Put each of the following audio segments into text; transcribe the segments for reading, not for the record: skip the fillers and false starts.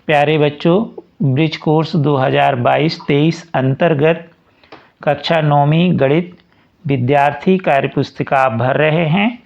प्यारे बच्चों, bridge course 2022-23 अंतर्गत कक्षा 9वीं गणित विद्यार्थी कार्यपुस्तिका आप भर रहे हैं।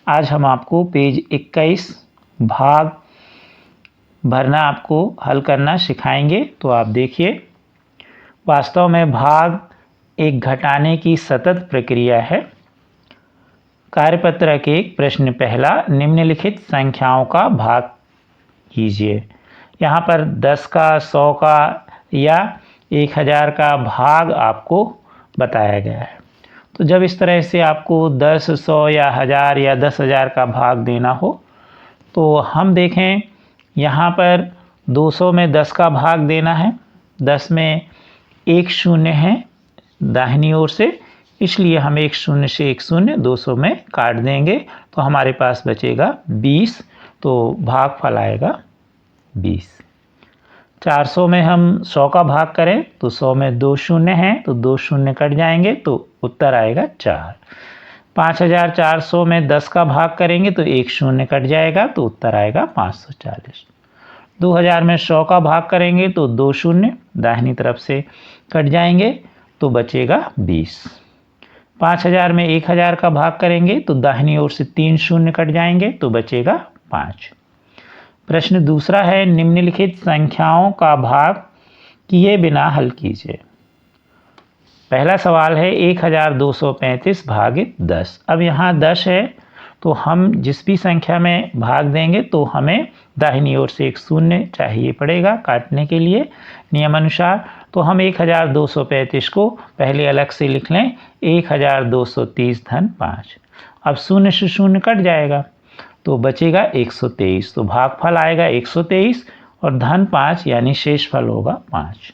आज हम आपको पेज 21 भाग भरना आपको हल करना सिखाएंगे। तो आप देखिए, वास्तव में भाग एक घटाने की सतत प्रक्रिया है। कार्यपत्रक एक प्रश्न पहला, निम्नलिखित संख्याओं का भाग कीजिए। यहाँ पर 10 का, 100 का या 1000 का भाग आपको बताया गया है। तो जब इस तरह से आपको 10, 100 या 1000 या 10,000 का भाग देना हो तो हम देखें, यहाँ पर 200 में 10 का भाग देना है। 10 में एक शून्य है दाहिनी ओर से, इसलिए हम एक शून्य से एक शून्य 200 में काट देंगे तो हमारे पास बचेगा 20। तो भागफल आएगा 20। 400 में हम 100 का भाग करें तो 100 में 2 शून्य हैं तो 2 शून्य कट जाएंगे तो उत्तर आएगा 4। 5400 में 10 का भाग करेंगे तो एक शून्य कट जाएगा तो उत्तर आएगा 540। 2000 में 100 का भाग करेंगे तो 2 शून्य दाहिनी तरफ से कट जाएंगे तो बचेगा 20। 5000 में 1000 का भाग करेंगे तो दाहिनी ओर से 3 शून्य कट जाएंगे तो बचेगा 5। प्रश्न दूसरा है, निम्नलिखित संख्याओं का भाग किए बिना हल कीजिए। पहला सवाल है 1235 भागित 10। अब यहाँ 10 है तो हम जिस भी संख्या में भाग देंगे तो हमें दाहिनी ओर से एक शून्य चाहिए पड़ेगा काटने के लिए नियमानुसार। तो हम 1235 को पहले अलग से लिख लें, 1230 धन 5। अब शून्य से शून्य कट जाएगा तो बचेगा 123। तो भागफल आएगा 123 और धन 5 यानी शेषफल होगा 5।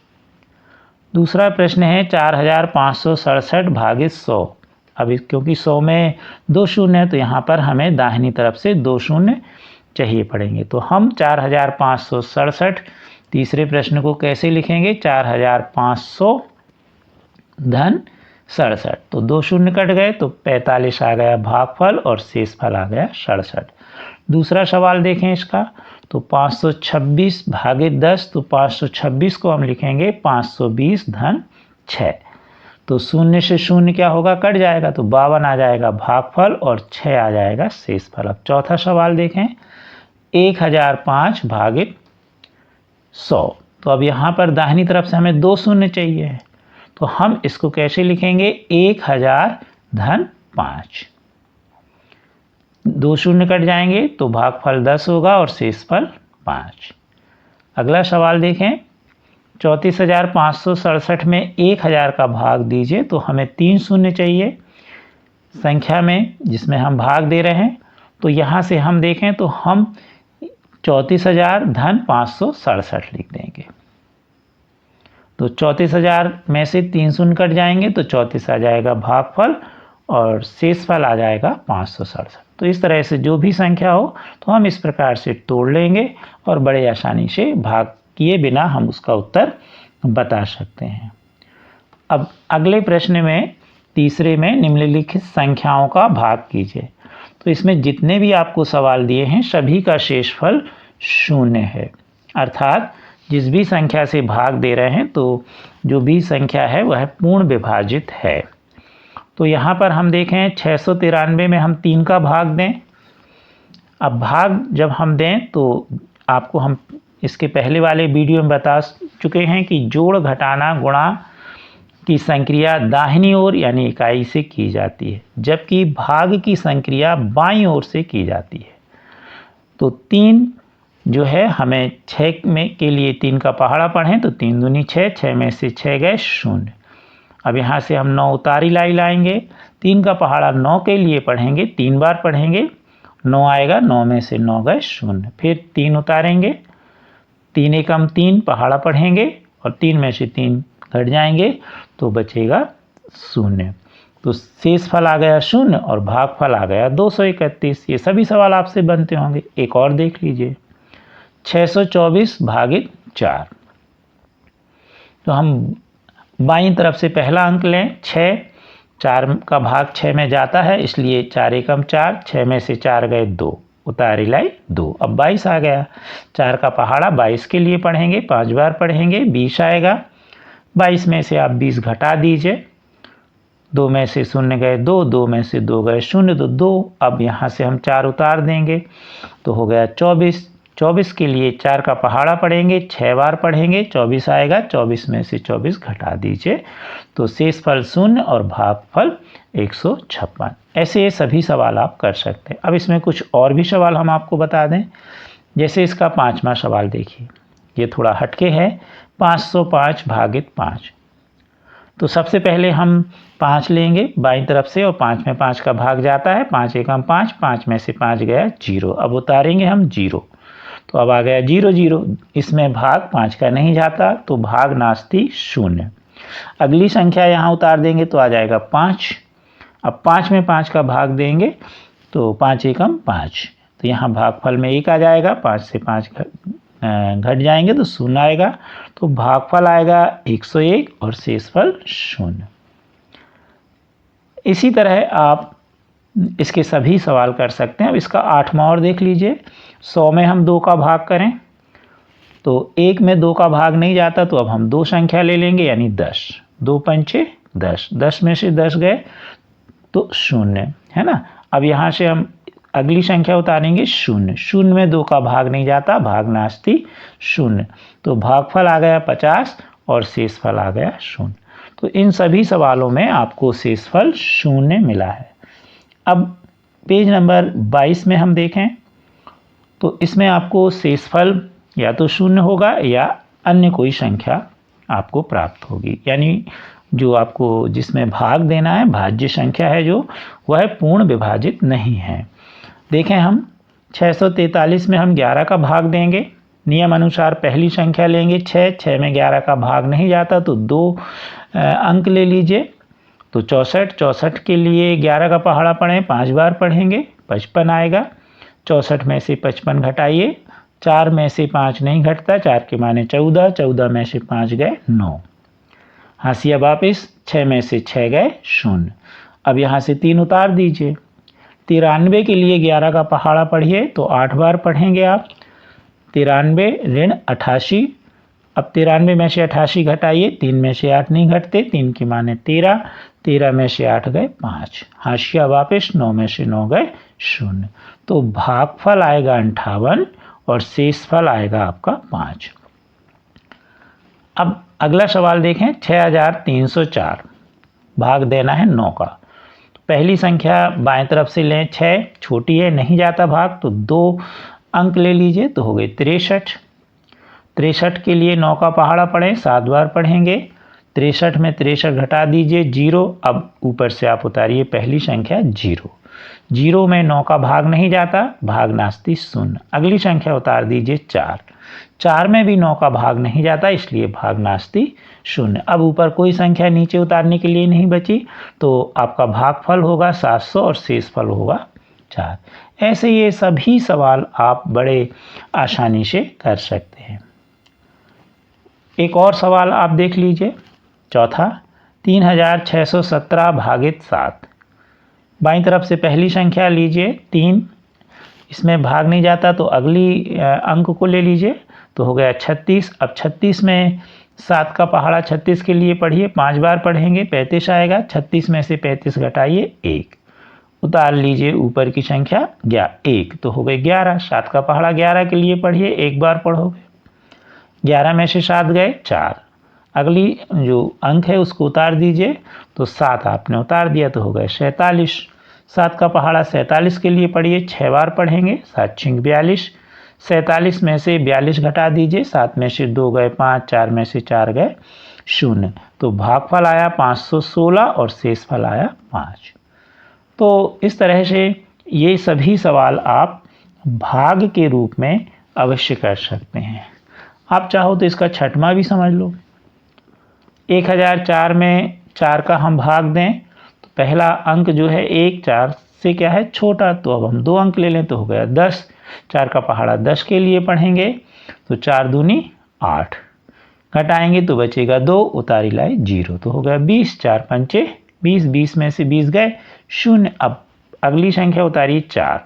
दूसरा प्रश्न है 4567 भागित 100। अब क्योंकि 100 में 2 शून्य है तो यहाँ पर हमें दाहिनी तरफ से 2 शून्य चाहिए पड़ेंगे। तो हम 4567 तीसरे प्रश्न को कैसे लिखेंगे, 4500 धन 67। तो 2 शून्य कट गए तो 45 आ गया भागफल और शेषफल आ गया 67। दूसरा सवाल देखें इसका, तो 526 भागित 10। तो 526 को हम लिखेंगे 520 धन 6। तो शून्य से शून्य क्या होगा, कट जाएगा तो 52 आ जाएगा भागफल और 6 आ जाएगा शेषफल। अब चौथा सवाल देखें, 1005 भागित 100। तो अब यहाँ पर दाहिनी तरफ से हमें 2 शून्य चाहिए तो हम इसको कैसे लिखेंगे, 1000 धन 5। 2 शून्य कट जाएंगे तो भागफल 10 होगा और शेषफल 5। अगला सवाल देखें, 34,567 में 1000 का भाग दीजिए। तो हमें 3 शून्य चाहिए संख्या में जिसमें हम भाग दे रहे हैं। तो यहाँ से हम देखें तो हम 34,000 धन 567 लिख देंगे। तो 34,000 में से 3 शून्य कट जाएंगे तो 34 आ जाएगा भागफल और शेषफल आ जाएगा 567। तो इस तरह से जो भी संख्या हो तो हम इस प्रकार से तोड़ लेंगे और बड़े आसानी से भाग किए बिना हम उसका उत्तर बता सकते हैं। अब अगले प्रश्न में तीसरे में निम्नलिखित संख्याओं का भाग कीजिए। तो इसमें जितने भी आपको सवाल दिए हैं सभी का शेषफल 0 है, अर्थात जिस भी संख्या से भाग दे रहे हैं तो जो भी संख्या है वह पूर्ण विभाजित है। तो यहाँ पर हम देखें 693 में हम 3 का भाग दें। अब भाग जब हम दें तो आपको हम इसके पहले वाले वीडियो में बता चुके हैं कि जोड़, घटाना, गुणा की संक्रिया दाहिनी ओर यानी इकाई से की जाती है, जबकि भाग की संक्रिया बाईं ओर से की जाती है। तो 3 जो है हमें 6 में के लिए 3 का पहाड़ा पढ़ें तो 3 दूनी 6, 6 में से 6 गए 0। अब यहाँ से हम 9 उतारी लाई लाएंगे, 3 का पहाड़ा 9 के लिए पढ़ेंगे, 3 बार पढ़ेंगे 9 आएगा, 9 में से 9 गए 0। फिर 3 उतारेंगे, 3 एकम 3 पहाड़ा पढ़ेंगे और 3 में से 3 घट जाएंगे तो बचेगा 0। तो शेषफल आ गया 0 और भागफल आ गया 231। ये सभी सवाल आपसे बनते होंगे। एक और देख लीजिए, 624 भागित 4। तो हम बाईं तरफ से पहला अंक लें, 6, 4 का भाग 6 में जाता है इसलिए 4 एकम 4, 6 में से 4 गए 2, उतारी लाई 2। अब 22 आ गया। 4 का पहाड़ा 22 के लिए पढ़ेंगे, 5 बार पढ़ेंगे, 20 आएगा। 22 में से आप 20 घटा दीजिए, 2 में से 0 गए 2, 2 में से 2 गए 0, तो 2। अब यहाँ से हम 4 उतार देंगे तो हो गया 24। 24 के लिए 4 का पहाड़ा पढ़ेंगे, 6 बार पढ़ेंगे, 24 आएगा। 24 में से 24 घटा दीजिए तो शेष फल 0 और भागफल 156। ऐसे ये सभी सवाल आप कर सकते हैं। अब इसमें कुछ और भी सवाल हम आपको बता दें। जैसे इसका 5वां सवाल देखिए, ये थोड़ा हटके है। 505 भागित 5। तो सबसे पहले हम 5 लेंगे बाईं तरफ से और 5 में 5 का भाग जाता है। 5 एकम 5, 5 में से 5 गया 0। अब उतारेंगे हम 0, तो अब आ गया 0 0। इसमें भाग 5 का नहीं जाता तो भाग नास्ती 0। अगली संख्या यहाँ उतार देंगे तो आ जाएगा 5। अब 5 में 5 का भाग देंगे तो 5 एकम 5, तो यहाँ भागफल में 1 आ जाएगा। 5 से 5 घट जाएंगे तो 0 आएगा, तो भागफल आएगा 101 और शेषफल 0। इसी तरह आप इसके सभी सवाल कर सकते हैं। अब इसका 8वां और देख लीजिए। 100 में हम 2 का भाग करें तो 1 में 2 का भाग नहीं जाता, तो अब हम 2 संख्या ले लेंगे, यानी 10। 2 पंचे 10, 10 में से 10 गए तो 0 है ना। अब यहाँ से हम अगली संख्या उतारेंगे 0। 0 में 2 का भाग नहीं जाता, भाग नास्ती 0, तो भागफल आ गया 50 और शेषफल आ गया 0। तो इन सभी सवालों में आपको शेषफल 0 मिला है। अब पेज नंबर 22 में हम देखें तो इसमें आपको शेषफल या तो 0 होगा या अन्य कोई संख्या आपको प्राप्त होगी, यानी जो आपको जिसमें भाग देना है, भाज्य संख्या है जो, वह पूर्ण विभाजित नहीं है। देखें हम 643 में हम 11 का भाग देंगे। नियम अनुसार पहली संख्या लेंगे 6, 6 में 11 का भाग नहीं जाता तो 2 अंक ले लीजिए, तो 64। 64 के लिए 11 का पहाड़ा पढ़ें, 5 बार पढ़ेंगे, 55 आएगा। 64 में से 55 घटाइए, 4 में से 5 नहीं घटता, 4 के माने 14, 14 में से 5 गए 9। हाशिया वापिस, 6 में से 6 गए 0। अब यहाँ से 3 उतार दीजिए। 93 के लिए 11 का पहाड़ा पढ़िए तो 8 बार पढ़ेंगे आप। 93 ऋण 88। अब 93 में से 88 घटाइए, 3 में से 8 नहीं घटते, 3 के माने 13, 13 में से 8 गए 5। हाशिया वापिस, 9 में से 9 गए 0। तो भागफल आएगा 58 और शेषफल आएगा आपका 5। अब अगला सवाल देखें। 6304 भाग देना है 9 का। तो पहली संख्या बाएं तरफ से लें, 6 छोटी है, नहीं जाता भाग, तो 2 अंक ले लीजिए, तो हो गए 63। 63 के लिए 9 का पहाड़ा पढ़ें, 7 बार पढ़ेंगे। 63 में 63 घटा दीजिए 0। अब ऊपर से आप उतारिए पहली संख्या 0। 0 में 9 का भाग नहीं जाता, भाग नास्ती 0। अगली संख्या उतार दीजिए 4। 4 में भी 9 का भाग नहीं जाता, इसलिए भाग नास्ती 0। अब ऊपर कोई संख्या नीचे उतारने के लिए नहीं बची, तो आपका भागफल होगा 700 और शेषफल होगा 4। ऐसे ये सभी सवाल आप बड़े आसानी से कर सकते हैं। एक और सवाल आप देख लीजिए, चौथा। 3617 भागित 7। बाईं तरफ से पहली संख्या लीजिए 3, इसमें भाग नहीं जाता तो अगली अंक को ले लीजिए, तो हो गया 36। अब 36 में 7 का पहाड़ा 36 के लिए पढ़िए, 5 बार पढ़ेंगे, 35 आएगा। 36 में से 35 घटाइए 1, उतार लीजिए ऊपर की संख्या 1, तो हो गए 11। 7 का पहाड़ा 11 के लिए पढ़िए, 1 बार पढ़ोगे, 11 में से 7 गए 4। अगली जो अंक है उसको उतार दीजिए, तो 7 आपने उतार दिया तो हो गए 47। 7 का पहाड़ा 47 के लिए पढ़िए, 6 बार पढ़ेंगे, 7 छिंग 42। 47 में से 42 घटा दीजिए, 7 में से 2 गए 5, 4 में से 4 गए 0, तो भागफल आया 516 और शेषफल आया 5। तो इस तरह से ये सभी सवाल आप भाग के रूप में अवश्य कर सकते हैं। आप चाहो तो इसका छठवां भी समझ लो। 1004 में 4 का हम भाग दें तो पहला अंक जो है 1 4 से क्या है छोटा, तो अब हम 2 अंक ले लें तो हो गया 10। 4 का पहाड़ा 10 के लिए पढ़ेंगे तो 4 दूनी 8, घटाएंगे तो बचेगा 2, उतारी लाई 0, तो हो गया 20। 4 पंचे 20, 20 में से 20 गए 0। अब अगली संख्या उतारिए 4।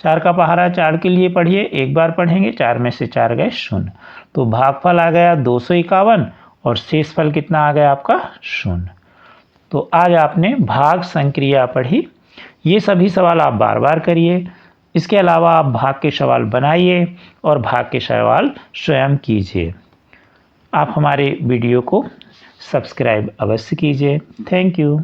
4 का पहाड़ा 4 के लिए पढ़िए, एक बार पढ़ेंगे, 4 में से 4 गए 0, तो भागफल आ गया 251 और शेषफल कितना आ गया आपका 0। तो आज आपने भाग संक्रिया पढ़ी। ये सभी सवाल आप बार बार करिए। इसके अलावा आप भाग के सवाल बनाइए और भाग के सवाल स्वयं कीजिए। आप हमारे वीडियो को सब्सक्राइब अवश्य कीजिए। Thank you.